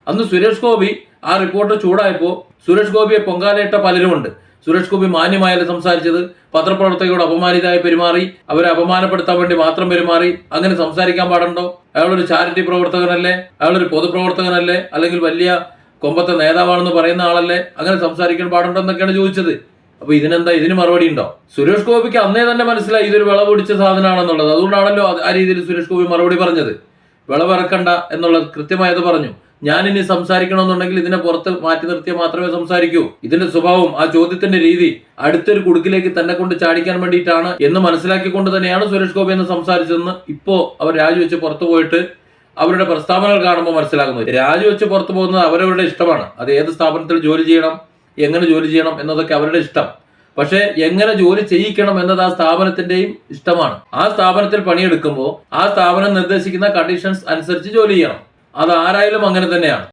അന്ന് സുരേഷ് ഗോപി ആ റിപ്പോർട്ട് ചൂടായപ്പോൾ സുരേഷ് ഗോപിയെ പൊങ്കാലയിട്ട പലരുമുണ്ട്. സുരേഷ് ഗോപി മാന്യമായല്ല സംസാരിച്ചത്, പത്രപ്രവർത്തകരോട് അപമാനിതമായി പെരുമാറി, അവരെ അപമാനപ്പെടുത്താൻ വേണ്ടി മാത്രം പെരുമാറി. അങ്ങനെ സംസാരിക്കാൻ പാടുണ്ടോ? അയാളൊരു ചാരിറ്റി പ്രവർത്തകനല്ലേ? അയാളൊരു പൊതുപ്രവർത്തകനല്ലേ? അല്ലെങ്കിൽ വലിയ കൊമ്പത്തെ നേതാവാണെന്ന് പറയുന്ന ആളല്ലേ? അങ്ങനെ സംസാരിക്കാൻ പാടുണ്ടോ എന്നൊക്കെയാണ് ചോദിച്ചത്. അപ്പൊ ഇതിന് മറുപടി ഉണ്ടോ? സുരേഷ് ഗോപിക്ക് അന്നേ തന്നെ മനസ്സിലായി ഇതൊരു വിളവ് പിടിച്ച സാധനമാണെന്നുള്ളത്. അതുകൊണ്ടാണല്ലോ ആ രീതിയിൽ സുരേഷ് ഗോപി മറുപടി പറഞ്ഞത്. വിളവിറക്കണ്ട എന്നുള്ളത് കൃത്യമായത് പറഞ്ഞു. ഞാനിനി സംസാരിക്കണമെന്നുണ്ടെങ്കിൽ ഇതിനെ പുറത്ത് മാറ്റി നിർത്തിയാൽ മാത്രമേ സംസാരിക്കൂ. ഇതിന്റെ സ്വഭാവം, ആ ചോദ്യത്തിന്റെ രീതി അടുത്തൊരു കുടുക്കിലേക്ക് തന്നെ കൊണ്ട് ചാടിക്കാൻ വേണ്ടിയിട്ടാണ് എന്ന് മനസ്സിലാക്കിക്കൊണ്ട് തന്നെയാണ് സുരേഷ് ഗോപി എന്ന് സംസാരിച്ചതെന്ന് ഇപ്പോ അവർ രാജിവെച്ച് പുറത്തു പോയിട്ട് അവരുടെ പ്രസ്താവനകൾ കാണുമ്പോൾ മനസ്സിലാക്കുന്നത്. രാജിവെച്ച് പുറത്തു പോകുന്നത് അവരവരുടെ ഇഷ്ടമാണ്. അത് ഏത് സ്ഥാപനത്തിൽ ജോലി ചെയ്യണം, എങ്ങനെ ജോലി ചെയ്യണം എന്നതൊക്കെ അവരുടെ ഇഷ്ടം. പക്ഷെ എങ്ങനെ ജോലി ചെയ്യിക്കണം എന്നത് ആ സ്ഥാപനത്തിന്റെയും ഇഷ്ടമാണ്. ആ സ്ഥാപനത്തിൽ പണിയെടുക്കുമ്പോൾ ആ സ്ഥാപനം നിർദ്ദേശിക്കുന്ന കണ്ടീഷൻസ് അനുസരിച്ച് ജോലി ചെയ്യണം. അത് ആരായാലും അങ്ങനെ തന്നെയാണ്.